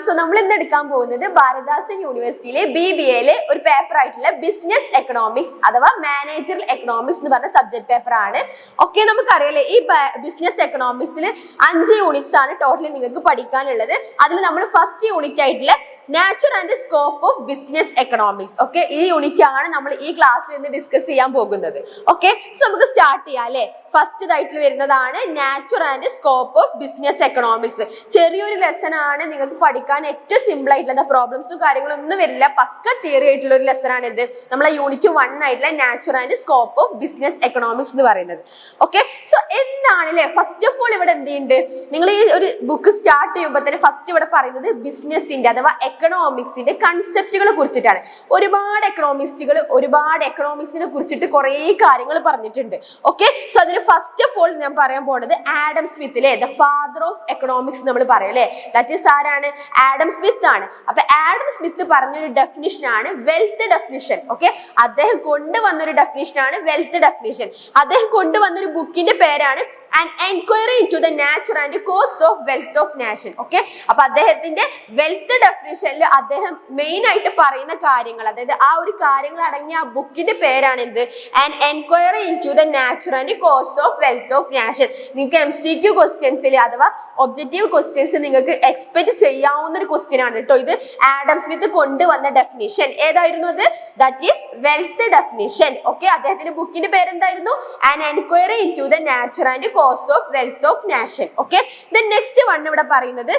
So നമ്മൾ ഇന്ന് എടുക്കാൻ പോകുന്നത് ഭാരതദാസൻ യൂണിവേഴ്സിറ്റിയിലെ BBA ഒരു പേപ്പർ ആയിട്ടുള്ള ബിസിനസ് എക്കണോമിക്സ് അഥവാ മാനേജറൽ എക്കണോമിക്സ് എന്ന് പറഞ്ഞ സബ്ജക്ട് പേപ്പർ ആണ്. ഓക്കെ, നമുക്കറിയാലേ ഈ ബിസിനസ് എക്കണോമിക്സിൽ 5 യൂണിറ്റ്സ് ആണ് ടോട്ടലി നിങ്ങൾക്ക് പഠിക്കാനുള്ളത്. അതിൽ നമ്മൾ ഫസ്റ്റ് യൂണിറ്റ് ആയിട്ടുള്ള nature and scope of business economics. Okay, ഈ യൂണിറ്റ് ആണ് നമ്മൾ ഈ ക്ലാസ്സിൽ നിന്ന് ഡിസ്കസ് ചെയ്യാൻ പോകുന്നത്. ഓക്കെ, സോ നമുക്ക് സ്റ്റാർട്ട് ചെയ്യാം അല്ലെ. ഫസ്റ്റ് ആയിട്ട് വരുന്നതാണ് nature and scope of business economics. ചെറിയൊരു ലെസൺ ആണ്, നിങ്ങൾക്ക് പഠിക്കാൻ ഏറ്റവും സിമ്പിൾ ആയിട്ടുള്ള പ്രോബ്ലംസും കാര്യങ്ങളൊന്നും വരില്ല, പക്ക തിയറി ആയിട്ടുള്ള ഒരു ലെസൺ ആണ് ഇത്. നമ്മളെ യൂണിറ്റ് 1 ആയിട്ടുള്ള nature and scope of business economics എന്ന് പറയുന്നത്. ഓക്കെ, സോ എന്താണ് അല്ലെ. ഫസ്റ്റ് ഓഫ് ഓൾ ഇവിടെ എന്ത് ചെയ്യുന്നുണ്ട്, നിങ്ങൾ ഈ ഒരു ബുക്ക് സ്റ്റാർട്ട് ചെയ്യുമ്പോൾ തന്നെ ഫസ്റ്റ് ഇവിടെ പറയുന്നത് ബിസിനസിന്റെ അഥവാ എക്കണോമിക്സിന്റെ കൺസെപ്റ്റുകളെ കുറിച്ചിട്ടാണ്. ഒരുപാട് എക്കണോമിസ്റ്റുകൾ ഒരുപാട് എക്കണോമിക്സിനെ കുറിച്ചിട്ട് കുറെ കാര്യങ്ങൾ പറഞ്ഞിട്ടുണ്ട്. ഓക്കെ, സോ അതിൽ ഫസ്റ്റ് ഓഫ് ഓൾ ഞാൻ പറയാൻ പോണത് ആഡം സ്മിത്ത് അല്ലെ, ദ ഫാദർ ഓഫ് എക്കണോമിക്സ് നമ്മൾ പറയും അല്ലെ. ദാറ്റ് ഈസ് ആരാണ്? ആഡം സ്മിത്ത് ആണ്. അപ്പൊ ആഡം സ്മിത്ത് പറഞ്ഞൊരു ഡെഫിനിഷൻ ആണ് വെൽത്ത് ഡെഫിനിഷൻ. ഓക്കെ, അദ്ദേഹം കൊണ്ടുവന്നൊരു ഡെഫിനിഷൻ ആണ് വെൽത്ത് ഡെഫിനിഷൻ. അദ്ദേഹം കൊണ്ടുവന്നൊരു ബുക്കിന്റെ പേരാണ് An Enquiry into the Nature and Cause of Wealth of Nation. Okay, അപ്പൊ അദ്ദേഹത്തിന്റെ വെൽത്ത് ഡെഫിനിഷനിൽ അദ്ദേഹം മെയിൻ ആയിട്ട് പറയുന്ന കാര്യങ്ങൾ, അതായത് ആ ഒരു കാര്യങ്ങൾ അടങ്ങിയ ആ ബുക്കിന്റെ പേരാണ് എന്ത്? An Enquiry into the Nature and Cause of Wealth of Nation. നിങ്ങൾക്ക് MCQ ക്വസ്റ്റ്യൻസിൽ അഥവാ ഒബ്ജക്റ്റീവ് ക്വസ്റ്റ്യൻസ് നിങ്ങൾക്ക് എക്സ്പെക്ട് ചെയ്യാവുന്ന ഒരു ക്വസ്റ്റ്യൻ ആണ് കേട്ടോ ഇത്. ആഡം സ്മിത്ത് കൊണ്ടുവന്ന ഡെഫിനിഷൻ ഏതായിരുന്നു അത്? That is wealth definition. Okay, അദ്ദേഹത്തിന്റെ ബുക്കിന്റെ പേരെന്തായിരുന്നു? An Enquiry into the Nature and Cause of Wealth of Nation. Okay, then next one ഇവിടെ പറയുന്നത്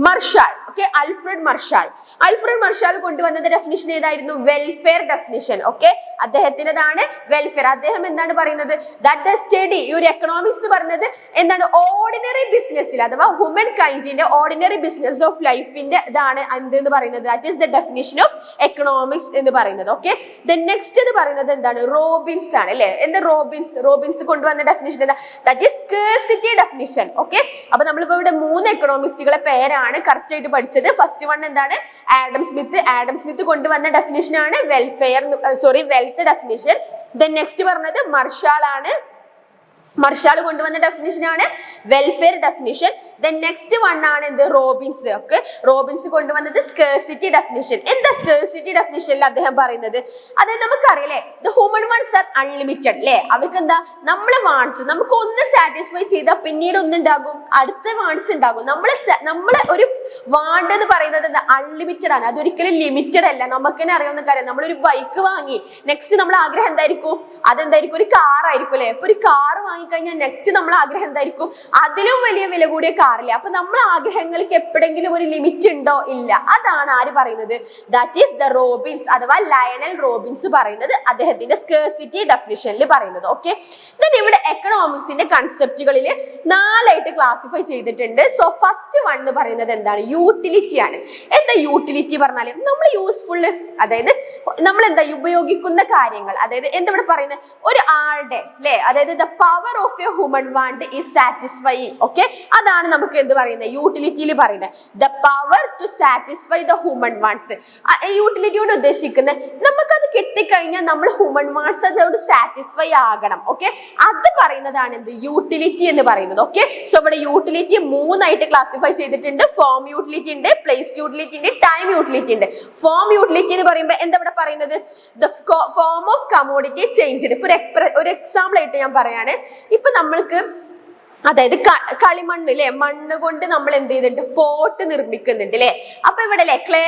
Marshall. Okay, Alfred Marshall. Alfred Marshall കൊണ്ടുവന്നത് ഡെഫിനിഷൻ ഏതായിരുന്നു? Welfare definition. ഓക്കെ, അദ്ദേഹത്തിനതാണ് വെൽഫെയർ. അദ്ദേഹം എന്താണ് പറയുന്നത്? ദാറ്റ് ദ സ്റ്റഡി, ഈ ഒരു എക്കണോമിക്സ് എന്ന് പറയുന്നത് എന്താണ്? ഓർഡിനറി ബിസിനസ്സിൽ അഥവാ ഹ്യൂമൻ കൈൻഡിന്റെ ഓർഡിനറി ബിസിനസ് ഓഫ് ലൈഫിന്റെ ഇതാണ് എന്തെന്ന് പറയുന്നത്. That is the definition of economics എന്ന് പറയുന്നത്. ഓക്കെ, ദെൻ നെക്സ്റ്റ് എന്ന് പറയുന്നത് എന്താണ്? റോബിൻസ് ആണ് അല്ലെ. എന്താ റോബിൻസ് കൊണ്ടുവന്ന ഡെഫിനിഷൻ എന്താ? That is scarcity definition. Okay, അപ്പൊ നമ്മളിപ്പോ ഇവിടെ 3 എക്കണോമിസ്റ്റുകളെ പേരാണ് കറക്റ്റ് ആയിട്ട് പഠിച്ചത്. ഫസ്റ്റ് വൺ എന്താണ്? Adam Smith. ആഡം സ്മിത്ത് കൊണ്ടുവന്ന ഡെഫിനിഷൻ ആണ് വെൽത്ത് ഡെഫിനിഷൻ. ദെൻ നെക്സ്റ്റ് പറഞ്ഞത് മർഷാൽ ആണ്. മർഷാൽ കൊണ്ടുവന്ന ഡെഫിനിഷൻ ആണ് welfare definition. Then next one ആണ് എന്ത്? റോബിൻസ്. ഓക്കെ, റോബിൻസ് കൊണ്ടുവന്നത് സ്കേഴ്സിറ്റി ഡെഫിനിഷൻ. എന്താ സ്കേഴ്സിറ്റി ഡെഫിനിഷനിൽ അദ്ദേഹം പറയുന്നത്? അതായത് നമുക്കറിയാലേ the human wants are unlimited അല്ലേ. അവർക്ക് എന്താ? നമ്മളെ വാണ്ട്സ് നമുക്ക് ഒന്ന് സാറ്റിസ്ഫൈ ചെയ്താൽ പിന്നീട് ഒന്നുണ്ടാകും, അടുത്ത വാണ്ട്സ് ഉണ്ടാകും. നമ്മളെ ഒരു വാണ്ട് എന്ന് പറയുന്നത് എന്താ? അൺലിമിറ്റഡ് ആണ്, അതൊരിക്കലും ലിമിറ്റഡ് അല്ല. നമുക്ക് തന്നെ അറിയാവുന്ന കാര്യം, നമ്മളൊരു ബൈക്ക് വാങ്ങി നെക്സ്റ്റ് നമ്മൾ ആഗ്രഹം എന്തായിരിക്കും? അതെന്തായിരിക്കും? ഒരു കാർ ആയിരിക്കും അല്ലെ. ഇപ്പൊ ഒരു കാർ കഴിഞ്ഞാൽ നെക്സ്റ്റ് നമ്മൾ ആഗ്രഹം എന്തായിരിക്കും? അതിലും വലിയ വില കൂടിയ കാറില്ലേ. അപ്പൊ നമ്മൾ ആഗ്രഹങ്ങൾക്ക് എപ്പോഴെങ്കിലും ഒരു ലിമിറ്റ് ഉണ്ടോ? ഇല്ല. അതാണ് ആര് പറയുന്നത്? ദാറ്റ് ഈസ് ദ റോബിൻസ് അഥവാ ലയണൽ റോബിൻസ് പറയുന്നത് അദ്ദേഹത്തിന്റെ സ്കേഴ്സിറ്റി ഡെഫിനിഷനിൽ പറയുന്നത്. ഓക്കെ, ദെൻ ഇവിടെ എക്കണോമിക്സിന്റെ കൺസെപ്റ്റുകളിൽ 4 ക്ലാസിഫൈ ചെയ്തിട്ടുണ്ട്. സോ ഫസ്റ്റ് വൺ എന്ന് പറയുന്നത് എന്താണ്? യൂട്ടിലിറ്റി ആണ്. എന്താ യൂട്ടിലിറ്റി പറഞ്ഞാല്? നമ്മൾ യൂസ്ഫുൾ, അതായത് നമ്മൾ എന്താ ഉപയോഗിക്കുന്ന കാര്യങ്ങൾ, അതായത് എന്താ ഇവിടെ പറയുന്നത്? ഒരു ആളുടെ അല്ലെ, അതായത് the power of a human want is satisfying. Okay, അതാണ് നമുക്ക് എന്ത് പറയുന്നത്? യൂട്ടിലിറ്റിയിൽ പറയുന്നത് the power to satisfy the human wants. Utility കൊണ്ട് ഉദ്ദേശിക്കുന്നത് നമുക്കത് കിട്ടിക്കഴിഞ്ഞാൽ നമ്മൾ ഹ്യൂമൻ വാണ്ട്സ് അതോട് സാറ്റിസ്ഫൈ ആകണം. ഓക്കെ, അത് പറയുന്നതാണ് എന്ത്? യൂട്ടിലിറ്റി എന്ന് പറയുന്നത്. ഓക്കെ, സോ ഇവിടെ യൂട്ടിലിറ്റി 3 ക്ലാസിഫൈ ചെയ്തിട്ടുണ്ട്. ഫോം യൂട്ടിലിറ്റി ഉണ്ട്, പ്ലേസ് യൂട്ടിലിറ്റി ഉണ്ട്, ടൈം യൂട്ടിലിറ്റി ഉണ്ട്. ഫോം യൂട്ടിലിറ്റി എന്ന് പറയുമ്പോൾ എന്താ ഇവിടെ പറയുന്നത്? The form of commodity changed. ഇപ്പൊ ഒരു എക്സാമ്പിൾ ആയിട്ട് ഞാൻ പറയാണ്. ഇപ്പൊ നമ്മൾക്ക് അതായത് കളിമണ്ണ് അല്ലെ, മണ്ണ് കൊണ്ട് നമ്മൾ എന്ത് ചെയ്തിട്ടുണ്ട്? പോട്ട് നിർമ്മിക്കുന്നുണ്ട് അല്ലെ. അപ്പൊ ഇവിടെ അല്ലെ ക്ലേ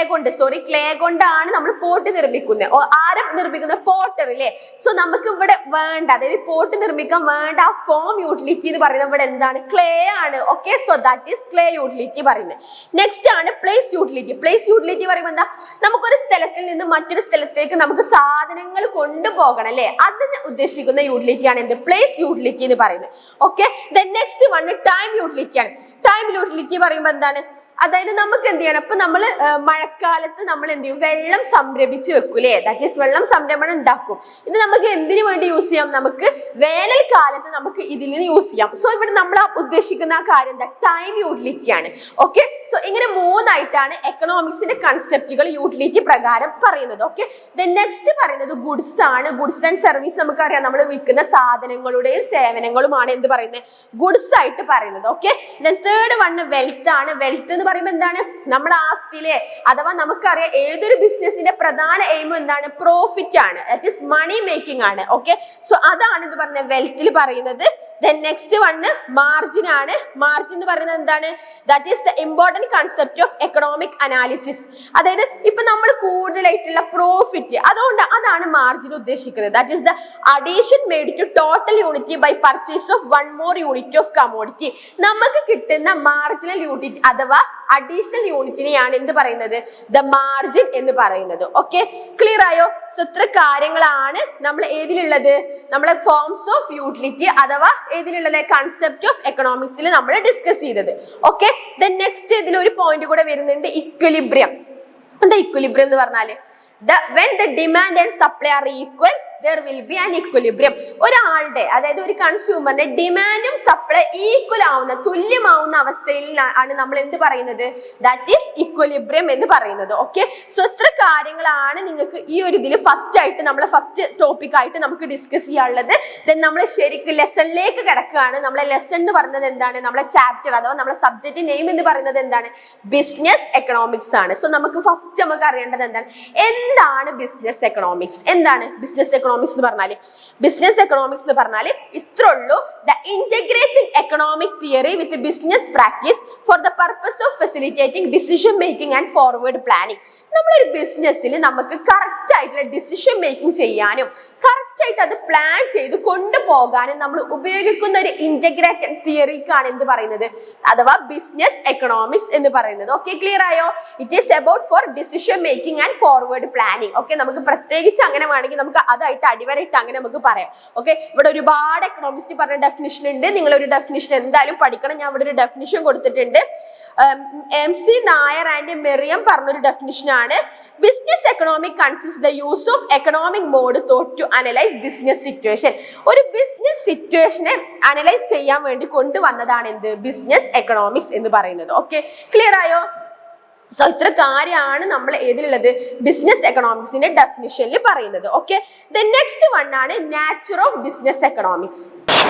കൊണ്ടാണ് നമ്മൾ പോട്ട് നിർമ്മിക്കുന്നത്. ആരും നിർമ്മിക്കുന്നത്? പോട്ടർ അല്ലെ. സോ നമുക്ക് ഇവിടെ വേണ്ട, അതായത് പോട്ട് നിർമ്മിക്കാൻ വേണ്ട ആ ഫോം യൂട്ടിലിറ്റി എന്ന് പറയുന്നത് ഇവിടെ എന്താണ്? ക്ലേ ആണ്. Okay, so that is clay utility പറയുന്നത്. നെക്സ്റ്റ് ആണ് പ്ലേസ് യൂട്ടിലിറ്റി. പ്ലേസ് യൂട്ടിലിറ്റി പറയുമ്പോൾ എന്താ? നമുക്കൊരു സ്ഥലത്തിൽ നിന്ന് മറ്റൊരു സ്ഥലത്തേക്ക് നമുക്ക് സാധനങ്ങൾ കൊണ്ടുപോകണം അല്ലെ, അതിന് ഉദ്ദേശിക്കുന്ന യൂട്ടിലിറ്റി ആണ് എന്ത്? പ്ലേസ് യൂട്ടിലിറ്റി എന്ന് പറയുന്നത്. Okay, next one time utility ആണ്. ടൈം യൂട്ടിലിറ്റി പറയുമ്പോൾ എന്താണ്? അതായത് നമുക്ക് എന്ത് ചെയ്യണം? ഇപ്പൊ നമ്മൾ മഴക്കാലത്ത് നമ്മൾ എന്ത് ചെയ്യും? വെള്ളം സംരംഭിച്ച് വെക്കൂലേ. ദാറ്റ് ഈസ് വെള്ളം സംരംഭണം ഉണ്ടാക്കും. ഇത് നമുക്ക് എന്തിനു വേണ്ടി യൂസ് ചെയ്യാം? നമുക്ക് വേനൽക്കാലത്ത് നമുക്ക് ഇതിൽ നിന്ന് യൂസ് ചെയ്യാം. സോ ഇവിടെ നമ്മൾ ഉദ്ദേശിക്കുന്ന ആ കാര്യം എന്താ? ടൈം യൂട്ടിലിറ്റി ആണ്. ഓക്കെ, സോ ഇങ്ങനെ 3 എക്കണോമിക്സിന്റെ കൺസെപ്റ്റുകൾ യൂട്ടിലിറ്റി പ്രകാരം പറയുന്നത്. ഓക്കെ, നെക്സ്റ്റ് പറയുന്നത് ഗുഡ്സ് ആണ്. ഗുഡ്സ് ആൻഡ് സർവീസ് നമുക്കറിയാം, നമ്മൾ വിൽക്കുന്ന സാധനങ്ങളുടെയും സേവനങ്ങളുമാണ് എന്ത് പറയുന്നത്? ഗുഡ്സ് ഗുഡ്സ് ആയിട്ട് പറയുന്നത്. ഓക്കെ, തേർഡ് വൺ വെൽത്ത് ആണ്. വെൽത്ത് എന്ന് പറയുമ്പോൾ എന്താണ്? നമ്മുടെ ആസ്തിയിലെ അഥവാ നമുക്കറിയാം ഏതൊരു ബിസിനസിന്റെ പ്രധാന എയിം എന്താണ്? പ്രോഫിറ്റ് ആണ്, ദാറ്റ് ഈസ് മണി മേക്കിംഗ് ആണ്. ഓക്കെ, സോ അതാണ് ഇത് പറഞ്ഞ വെൽത്തിൽ പറയുന്നത്. Then next one margin ആണ്. മാർജിൻ എന്ന് പറയുന്നത് എന്താണ്? That is the important concept of economic analysis. അതായത് ഇപ്പൊ നമ്മൾ കൂടുതലായിട്ടുള്ള പ്രോഫിറ്റ്, അതാണ് മാർജിൻ ഉദ്ദേശിക്കുന്നത്. That is the addition made to total unit by purchase of one more unit of commodity. നമുക്ക് കിട്ടുന്ന മാർജിനൽ യൂണിറ്റ് അഥവാ അഡീഷണൽ യൂണിറ്റിനെയാണ് എന്ത് പറയുന്നത്? ദ മാർജിൻ എന്ന് പറയുന്നത്. ഓക്കെ, ക്ലിയർ ആയോ? സോ ഇത്ര കാര്യങ്ങളാണ് നമ്മൾ ഏതിലുള്ളത്? നമ്മളെ ഫോംസ് ഓഫ് യൂട്ടിലിറ്റി അഥവാ ഏതിലുള്ളത്? കൺസെപ്റ്റ് ഓഫ് എക്കണോമിക്സിൽ നമ്മൾ ഡിസ്കസ് ചെയ്തത്. ഓക്കെ, ദെൻ നെക്സ്റ്റ് ഇതിൽ ഒരു പോയിന്റ് കൂടെ വരുന്നുണ്ട്, ഇക്വിലിബ്രിയം. എന്താ ഇക്വിലിബ്രിയം എന്ന് പറഞ്ഞാല്? when the demand and supply are equal there will be an equilibrium. ഒരാളുടെ അതായത് ഒരു കൺസ്യൂമറിന്റെ ഡിമാൻഡും സപ്ലൈ ഈക്വൽ ആവുന്ന തുല്യമാവുന്ന അവസ്ഥയിൽ ആണ് നമ്മൾ എന്ത് പറയുന്നത്? ദാറ്റ് ഈസ് ഇക്വിലിബ്രിയം എന്ന് പറയുന്നത്. ഓക്കെ, സോ ഇത്ര കാര്യങ്ങളാണ് നിങ്ങൾക്ക് ഈ ഒരു ഇതിൽ ഫസ്റ്റ് ആയിട്ട് നമ്മളെ ഫസ്റ്റ് ടോപ്പിക് ആയിട്ട് നമുക്ക് ഡിസ്കസ് ചെയ്യാനുള്ളത്. ദെൻ നമ്മൾ ശരിക്കും ലെസണിലേക്ക് കിടക്കുകയാണ്. നമ്മളെ ലെസൺ എന്ന് പറയുന്നത് എന്താണ്? നമ്മളെ ചാപ്റ്റർ അഥവാ നമ്മളെ സബ്ജക്ട് നെയിം എന്ന് പറയുന്നത് എന്താണ്? ബിസിനസ് എക്കണോമിക്സ് ആണ്. സോ നമുക്ക് ഫസ്റ്റ് നമുക്ക് അറിയേണ്ടത് എന്താണ് ബിസിനസ് എക്കണോമിക്സ്? എന്താണ് ബിസിനസ് എക്കണോമിക്സ് എന്ന് പറഞ്ഞാല്? ബിസിനസ് എക്കണോമിക്സ് എന്ന് പറഞ്ഞാല് ഇത്രേ ഉള്ളൂ. The integrating economic theory with business practice for the purpose of facilitating decision making and forward planning. നമ്മളൊരു ബിസിനസ്സിൽ നമുക്ക് കറക്റ്റ് ആയിട്ടുള്ള ഡിസിഷൻ മേക്കിംഗ് ചെയ്യാനും കറക്റ്റ് ആയിട്ട് അത് പ്ലാൻ ചെയ്ത് കൊണ്ടുപോകാനും നമ്മൾ ഉപയോഗിക്കുന്ന ഒരു ഇന്റഗ്രേറ്റഡ് തിയറിക്കാണ് എന്ത് പറയുന്നത്? അഥവാ ബിസിനസ് എക്കണോമിക്സ് എന്ന് പറയുന്നത്. ഓക്കെ, ക്ലിയർ ആയോ? It is about four decision making and forward planning. Okay, നമുക്ക് പ്രത്യേകിച്ച് അങ്ങനെ വേണമെങ്കിൽ നമുക്ക് അതായിട്ട് അടിവരയിട്ട് അങ്ങനെ നമുക്ക് പറയാം. ഓക്കെ, ഇവിടെ ഒരുപാട് എക്കണോമിസ്റ്റ് പറഞ്ഞ ഡെഫിനിഷൻ ഉണ്ട്. നിങ്ങൾ ഒരു ഡെഫിനിഷൻ എന്തായാലും പഠിക്കണം. ഞാൻ ഇവിടെ ഒരു ഡെഫിനിഷൻ കൊടുത്തിട്ടുണ്ട്. MC നായർ ആൻഡ് മെറിയം പറഞ്ഞൊരു ഡെഫിനിഷൻ ആണ്. Business economic consist the use of economic mode thought to analyse business situation. ഒരു ബിസിനസ് സിറ്റുവേഷനെ അനലൈസ് ചെയ്യാൻ വേണ്ടി കൊണ്ടുവന്നതാണ് എന്ത്? ബിസിനസ് എക്കണോമിക്സ് എന്ന് പറയുന്നത്. ഓക്കെ, ക്ലിയർ ആയോ? സോ ഇത്ര കാര്യമാണ് നമ്മൾ ഏതിലുള്ളത്? ബിസിനസ് എക്കണോമിക്സിന്റെ ഡെഫിനിഷനിൽ പറയുന്നത്. ഓക്കെ, ദ നെക്സ്റ്റ് വൺ ആണ് നാച്ചർ ഓഫ് ബിസിനസ് എക്കണോമിക്സ്.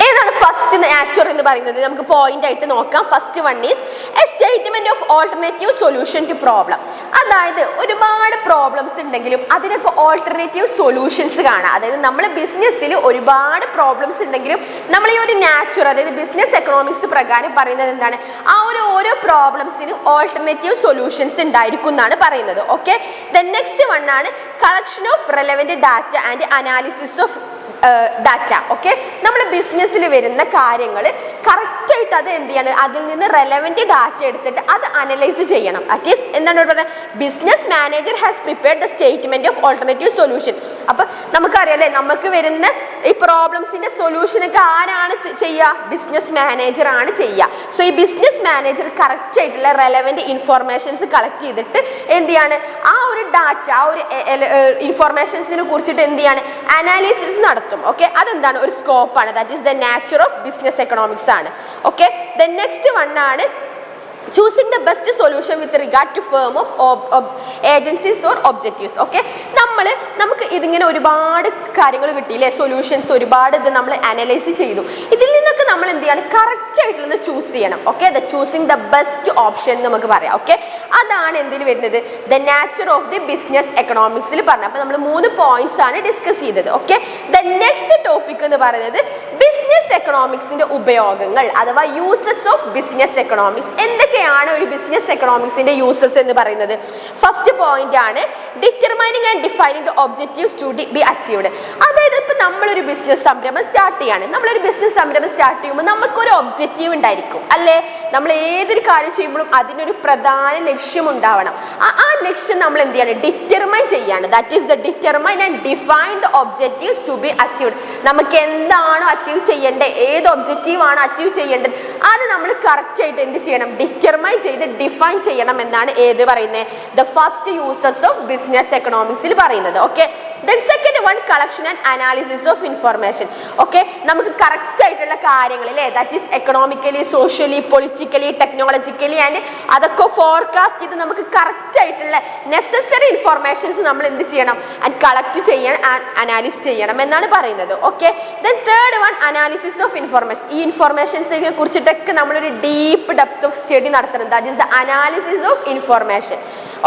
ഏതാണ് ഫസ്റ്റ് നാച്ചർ എന്ന് പറയുന്നത്? നമുക്ക് പോയിന്റ് ആയിട്ട് നോക്കാം. First one is a statement of alternative solution to problem. അതായത് ഒരുപാട് പ്രോബ്ലംസ് ഉണ്ടെങ്കിലും അതിനൊക്കെ ഓൾട്ടർനേറ്റീവ് സൊല്യൂഷൻസ് കാണാം. അതായത് നമ്മൾ ബിസിനസ്സിൽ ഒരുപാട് പ്രോബ്ലംസ് ഉണ്ടെങ്കിലും നമ്മൾ ഈ ഒരു നാച്ചർ അതായത് ബിസിനസ് എക്കണോമിക്സ് പ്രകാരം പറയുന്നത് എന്താണ്? ആ ഓരോ പ്രോബ്ലംസിനും ഓൾട്ടർനേറ്റീവ് സൊല്യൂഷൻസ് ഉണ്ടായിരിക്കും എന്നാണ് പറയുന്നത്. ഓക്കെ, ദ നെക്സ്റ്റ് വൺ ആണ് collection of relevant data and analysis of data. Okay, നമ്മുടെ ബിസിനസ്സിൽ വരുന്ന കാര്യങ്ങൾ കറക്റ്റായിട്ട് അത് എന്ത് ചെയ്യണം? അതിൽ നിന്ന് റെലവന്റ് ഡാറ്റ എടുത്തിട്ട് അത് അനലൈസ് ചെയ്യണം. ദാറ്റ് ഈസ് എന്താണ് പറയുന്നത്? Business manager has prepared the statement of alternative solution. അപ്പൊ നമുക്കറിയാലേ നമുക്ക് വരുന്ന ഈ പ്രോബ്ലംസിന്റെ സൊല്യൂഷനൊക്കെ ആരാണ് ചെയ്യുക? ബിസിനസ് മാനേജർ ആണ് ചെയ്യുക. സോ ഈ ബിസിനസ് മാനേജർ കറക്റ്റ് ആയിട്ടുള്ള റെലവന്റ് ഇൻഫോർമേഷൻസ് കളക്ട് ചെയ്തിട്ട് എന്ത് ചെയ്യാണ്? ആ ഒരു ഡാറ്റ ആ ഒരു ഇൻഫോർമേഷൻസിനെ കുറിച്ചിട്ട് എന്ത് ചെയ്യാണ്? അനാലിസിസ് നടത്തും. ഓക്കെ, അതെന്താണ്? ഒരു സ്കോപ്പാണ്. That is the nature of business economics ആണ്. ഓക്കെ, ദ നെക്സ്റ്റ് വൺ ആണ് choosing the best solution with regard to firm of agencies or objectives. Okay, നമുക്ക് ഇതിങ്ങനെ ഒരുപാട് കാര്യങ്ങൾ കിട്ടിയില്ലേ? സൊല്യൂഷൻസ് ഒരുപാട് ഇത് നമ്മൾ അനലൈസ് ചെയ്തു. ഇതിൽ നിന്നൊക്കെ നമ്മൾ എന്ത് ചെയ്യണം? കറക്റ്റ് ആയിട്ടുള്ളത് ചൂസ് ചെയ്യണം. Okay, the choosing the best option നമുക്ക് പറയാം. ഓക്കെ, അതാണ് എന്തിൽ വരുന്നത്? The nature of the business എക്കണോമിക്സിൽ പറഞ്ഞത്. അപ്പൊ നമ്മൾ 3 പോയിന്റ്സ് ആണ് ഡിസ്കസ് ചെയ്തത്. ഓക്കെ, ദ നെക്സ്റ്റ് ടോപ്പിക് എന്ന് പറയുന്നത് ബിസിനസ് എക്കണോമിക്സിന്റെ ഉപയോഗങ്ങൾ അഥവാ യൂസസ് ഓഫ് ബിസിനസ് എക്കണോമിക്സ്. എന്തൊക്കെയാണ് ഒരു ബിസിനസ് എക്കണോമിക്സിന്റെ യൂസസ് എന്ന് പറയുന്നത്? ഫസ്റ്റ് പോയിന്റ് ആണ് determining and defining the objectives to be achieved. അതായത് ഇപ്പൊ നമ്മളൊരു ബിസിനസ് സംരംഭം സ്റ്റാർട്ട് ചെയ്യാണ്. നമ്മളൊരു ബിസിനസ് സംരംഭം സ്റ്റാർട്ട് ചെയ്യുമ്പോൾ നമുക്കൊരു ഒബ്ജക്റ്റീവ് ഉണ്ടായിരിക്കും അല്ലേ? നമ്മൾ ഏതൊരു കാര്യം ചെയ്യുമ്പോഴും അതിനൊരു പ്രധാന ലക്ഷ്യം ഉണ്ടാവണം. ആ ലക്ഷ്യം നമ്മൾ എന്ത് ചെയ്യണം? ഡിറ്റർമൈൻ ചെയ്യാണ്. That is the determine and define the objectives to be achieved. നമുക്ക് എന്താണോ അച്ചീവ് ചെയ്യേണ്ടത്, ഏത് ഒബ്ജക്റ്റീവ് ആണ് അച്ചീവ് ചെയ്യേണ്ടത്, അത് നമ്മൾ കറക്റ്റ് ആയിട്ട് എന്ത് ചെയ്യണം? ഡിറ്റർമൈൻ ചെയ്ത് ഡിഫൈൻ ചെയ്യണം എന്നാണ് ഏത് പറയുന്നത്? The first uses of business എക്കണോമിക്സിൽ പറയുന്നത്. Okay, then second one collection and analysis of information. Okay, നമുക്ക് കറക്റ്റ് ആയിട്ടുള്ള കാര്യങ്ങൾ അല്ലേ, that is economically, socially, politically, technologically and അതൊക്കെ ഫോർകാസ്റ്റ് ചെയ്ത് നമുക്ക് കറക്റ്റ് ആയിട്ടുള്ള നെസസറി ഇൻഫർമേഷൻസ് നമ്മൾ എന്ത് ചെയ്യണം, ആൻഡ് കളക്ട് ചെയ്യണം ആൻഡ് അനാലിസ് ചെയ്യണം എന്നാണ് പറയുന്നത്. Okay, then third one analysis of information. ഈ ഇൻഫർമേഷൻസിനെ കുറിച്ചിട്ടൊക്കെ നമ്മളൊരു ഡീപ്പ് ഡെപ്ത് ഓഫ് സ്റ്റഡി നടത്തണം, that is the analysis of information.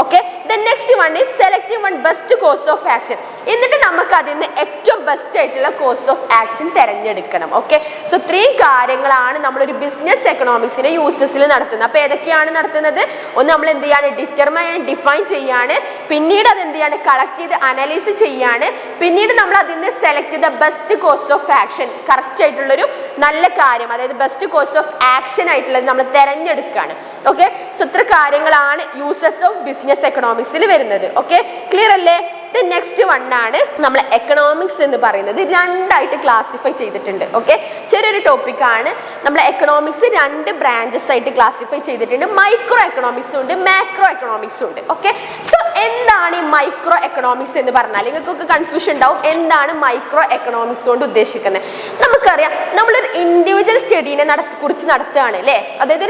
Okay, then next one is selecting one best course of action. എന്നിട്ട് നമുക്ക് അതിൽ നിന്ന് ഏറ്റവും ബെസ്റ്റ് ആയിട്ടുള്ള കോഴ്സ് ഓഫ് ആക്ഷൻ തിരഞ്ഞെടുക്കണം. ഓക്കെ, സോ ഇത്രയും കാര്യങ്ങളാണ് നമ്മളൊരു ബിസിനസ് എക്കണോമിക്സിന്റെ യൂസസിൽ നടത്തുന്നത്. അപ്പോൾ ഏതൊക്കെയാണ് നടത്തുന്നത്? ഒന്ന് നമ്മൾ എന്ത് ചെയ്യാണ്, ഡിറ്റർമൈൻ ഡിഫൈൻ ചെയ്യാണ്, പിന്നീട് അത് എന്ത് ചെയ്യാണ്, കളക്ട് ചെയ്ത് അനലൈസ് ചെയ്യാണ്, പിന്നീട് നമ്മൾ അതിൽ നിന്ന് സെലക്ട് ചെയ്ത best course of action, correct ആയിട്ടുള്ളൊരു നല്ല കാര്യം, അതായത് ബെസ്റ്റ് കോഴ്സ് ഓഫ് ആക്ഷൻ ആയിട്ടുള്ളത് നമ്മൾ തിരഞ്ഞെടുക്കുകയാണ്. ഓക്കെ, സോ ഇത്ര കാര്യങ്ങളാണ് യൂസസ് ഓഫ് ബിസിനസ് എക്കണോമിക്സിൽ വരുന്നത്. ഓക്കെ, ക്ലിയർ അല്ലേ? നെക്സ്റ്റ് വൺ ആണ് നമ്മൾ എക്കണോമിക്സ് എന്ന് പറയുന്നത് രണ്ടായിട്ട് ക്ലാസിഫൈ ചെയ്തിട്ടുണ്ട്. ഓക്കെ, ചെറിയൊരു ടോപ്പിക്കാണ്. നമ്മൾ എക്കണോമിക്സ് രണ്ട് ബ്രാഞ്ചസ് ആയിട്ട് ക്ലാസിഫൈ ചെയ്തിട്ടുണ്ട്. മൈക്രോ എക്കണോമിക്സും ഉണ്ട്, മാക്രോ എക്കണോമിക്സും ഉണ്ട്. ഓക്കെ, സോ എന്താണ് ഈ മൈക്രോ എക്കണോമിക്സ് എന്ന് പറഞ്ഞാൽ നിങ്ങൾക്കൊക്കെ കൺഫ്യൂഷൻ ഉണ്ടാവും. എന്താണ് മൈക്രോ എക്കണോമിക്സ് കൊണ്ട് ഉദ്ദേശിക്കുന്നത്? നമുക്കറിയാം, നമ്മളൊരു ഇൻഡിവിജ്വൽ സ്റ്റഡീനെ കുറിച്ച് നടത്തുകയാണ് അല്ലേ, അതായത്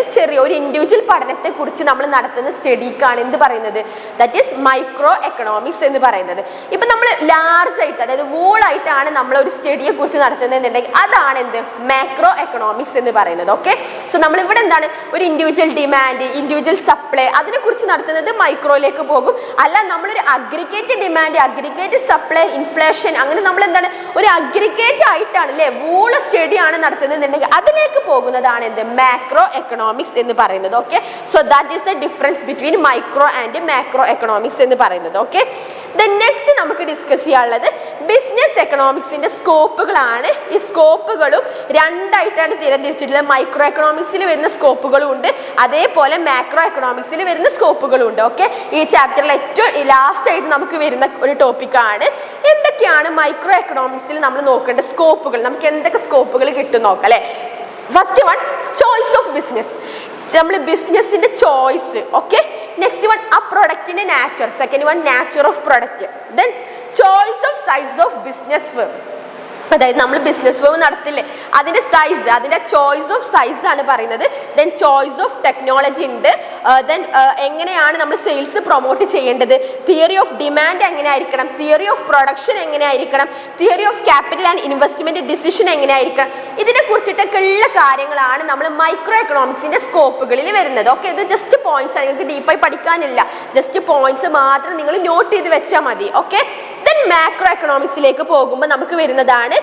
ഒരു ഇൻഡിവിജ്വൽ പഠനത്തെ കുറിച്ച് നമ്മൾ നടത്തുന്ന സ്റ്റഡിക്കാണ് എന്ത് പറയുന്നത്, ദാറ്റ് ഈസ് മൈക്രോ എക്കണോമിക്സ് എന്ന് പറയുന്നത്. ഇപ്പൊ നമ്മൾ ലാർജ് ആയിട്ട്, അതായത് വോൾ ആയിട്ടാണ് നമ്മൾ ഒരു സ്റ്റഡിയെ കുറിച്ച് നടത്തുന്നതെന്നുണ്ടെങ്കിൽ അതാണ് എന്ത്, മാക്രോ എക്കണോമിക്സ് എന്ന് പറയുന്നത്. ഓക്കെ, സോ നമ്മൾ ഇവിടെ എന്താണ്, ഒരു ഇൻഡിവിജ്വൽ ഡിമാൻഡ്, ഇൻഡിവിജ്വൽ സപ്ലൈ അതിനെ കുറിച്ച് നടത്തുന്നത് മൈക്രോയിലേക്ക് പോകും. അല്ല, നമ്മളൊരു aggregate demand, aggregate supply, inflation, അങ്ങനെ നമ്മൾ എന്താണ് ഒരു അഗ്രിഗേറ്റ് ആയിട്ടാണ് അല്ലേ വോൾ സ്റ്റഡി ആണ് നടത്തുന്നതെന്നുണ്ടെങ്കിൽ അതിലേക്ക് പോകുന്നതാണ് എന്ത്, മാക്രോ എക്കണോമിക്സ് എന്ന് പറയുന്നത്. Okay, so that is the difference between micro and macro economics എന്ന് പറയുന്നത്. ഓക്കെ, നെക്സ്റ്റ് നമുക്ക് ഡിസ്കസ് ചെയ്യാനുള്ളത് ബിസിനസ് എക്കണോമിക്സിന്റെ സ്കോപ്പുകളാണ്. ഈ സ്കോപ്പുകളും രണ്ടായിട്ടാണ് തിരിച്ചിട്ടുള്ളത്. മൈക്രോ എക്കണോമിക്സിൽ വരുന്ന സ്കോപ്പുകളും ഉണ്ട്, അതേപോലെ മാക്രോ എക്കണോമിക്സിൽ വരുന്ന സ്കോപ്പുകളും ഉണ്ട്. ഓക്കെ, ഈ ചാപ്റ്ററിൽ ഏറ്റവും ലാസ്റ്റ് ആയിട്ട് നമുക്ക് വരുന്ന ഒരു ടോപ്പിക്കാണ് എന്തൊക്കെയാണ് മൈക്രോ എക്കണോമിക്സിൽ നമ്മൾ നോക്കേണ്ട സ്കോപ്പുകൾ, നമുക്ക് എന്തൊക്കെ സ്കോപ്പുകൾ കിട്ടും നോക്കാം അല്ലെ. First one, choice of business, നമ്മൾ ബിസിനസിന്റെ ചോയ്സ്. ഓക്കെ, നെക്സ്റ്റ് വൺ ആ പ്രൊഡക്റ്റിന്റെ nature, second one nature of product, then choice of size of business firm, അതായത് നമ്മൾ ബിസിനസ് ഫേം നടത്തില്ലേ അതിന്റെ സൈസ്, അതിന്റെ ചോയ്സ് ഓഫ് സൈസ് ആണ് പറയുന്നത്. ദെൻ ചോയ്സ് ഓഫ് ടെക്നോളജി ഉണ്ട്, ദെൻ എങ്ങനെയാണ് നമ്മൾ സെയിൽസ് പ്രൊമോട്ട് ചെയ്യേണ്ടത്, തിയറി ഓഫ് ഡിമാൻഡ് എങ്ങനെ ആയിരിക്കണം, തിയറി ഓഫ് പ്രൊഡക്ഷൻ എങ്ങനെ ആയിരിക്കണം, theory of capital and investment decision എങ്ങനെ ആയിരിക്കണം, ഇതിനെ കുറിച്ചിട്ടൊക്കെ ഉള്ള കാര്യങ്ങളാണ് നമ്മൾ മൈക്രോ എക്കണോമിക്സിന്റെ സ്കോപ്പുകളിൽ വരുന്നത്. ഓക്കെ, ഇത് ജസ്റ്റ് പോയിന്റ്സ്, നിങ്ങൾക്ക് ഡീപ്പായി പഠിക്കാനില്ല, ജസ്റ്റ് പോയിന്റ്സ് മാത്രം നിങ്ങൾ നോട്ട് ചെയ്ത് വെച്ചാൽ മതി. ഓക്കെ, ദെൻ മാക്രോ എക്കണോമിക്സിലേക്ക് പോകുമ്പോൾ നമുക്ക് വരുന്നതാണ്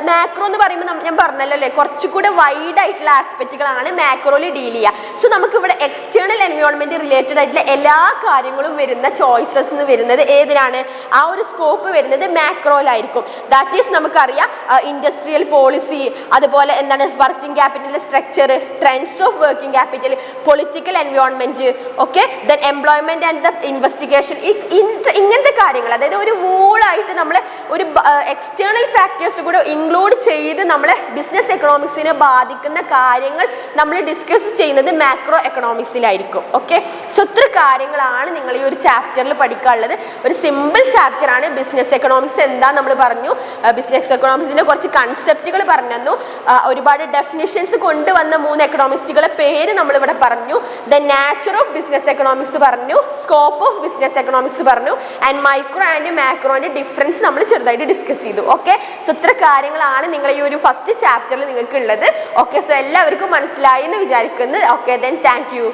മാക്രോ എന്ന് പറയുമ്പോൾ ഞാൻ പറഞ്ഞല്ലോ അല്ലേ, കുറച്ചുകൂടെ വൈഡ് ആയിട്ടുള്ള ആസ്പെക്റ്റുകളാണ് മാക്രോയിൽ ഡീൽ ചെയ്യുക. സോ നമുക്ക് ഇവിടെ എക്സ്റ്റേണൽ എൻവയോൺമെന്റ് റിലേറ്റഡ് ആയിട്ടുള്ള എല്ലാ കാര്യങ്ങളും വരുന്ന ചോയ്സസ് എന്ന് വരുന്നത് ഏതിനാണ്, ആ ഒരു സ്കോപ്പ് വരുന്നത് മാക്രോയിലായിരിക്കും. ദാറ്റ് ഈസ് നമുക്കറിയാം ഇൻഡസ്ട്രിയൽ പോളിസി, അതുപോലെ എന്താണ് വർക്കിംഗ് ക്യാപിറ്റലിന്റെ structure, trends of working capital, political environment, okay, then employment and the investigation, ഇങ്ങനത്തെ കാര്യങ്ങൾ, അതായത് ഒരു വോളായിട്ട് നമ്മൾ ഒരു എക്സ്റ്റേണൽ ഫാക്ടേഴ്സ് കൂടെ ഇൻക്ലൂഡ് ചെയ്ത് നമ്മളെ ബിസിനസ് എക്കണോമിക്സിനെ ബാധിക്കുന്ന കാര്യങ്ങൾ നമ്മൾ ഡിസ്കസ് ചെയ്യുന്നത് മാക്രോ എക്കണോമിക്സിലായിരിക്കും. ഓക്കെ, സോ ഇത്ര കാര്യങ്ങളാണ് നിങ്ങൾ ഈ ഒരു ചാപ്റ്ററിൽ പഠിക്കാനുള്ളത്. ഒരു സിമ്പിൾ ചാപ്റ്റർ ആണ്. ബിസിനസ് എക്കണോമിക്സ് എന്താ നമ്മൾ പറഞ്ഞു, ബിസിനസ് എക്കണോമിക്സിന്റെ കുറച്ച് കൺസെപ്റ്റുകൾ പറഞ്ഞു തന്നു, ഒരുപാട് ഡെഫിനിഷൻസ് കൊണ്ടുവന്ന 3 എക്കണോമിസ്റ്റുകളെ പേര് നമ്മളിവിടെ പറഞ്ഞു, the nature of business economics പറഞ്ഞു, സ്കോപ്പ് ഓഫ് ബിസിനസ് എക്കണോമിക്സ് പറഞ്ഞു, ആൻഡ് മൈക്രോ ആൻഡ് മാക്രോന്റെ ഡിഫറൻസ് നമ്മൾ ചെറുതായിട്ട് ഡിസ്കസ് ചെയ്തു. ഓക്കെ, സോ ഇത്ര കാര്യങ്ങളാണ് നിങ്ങൾ ഈ ഒരു ഫസ്റ്റ് ചാപ്റ്ററിൽ നിങ്ങൾക്ക് ഉള്ളത്. ഓക്കെ, സോ എല്ലാവർക്കും മനസ്സിലായി എന്ന് വിചാരിക്കുന്നു. Okay, then thank you.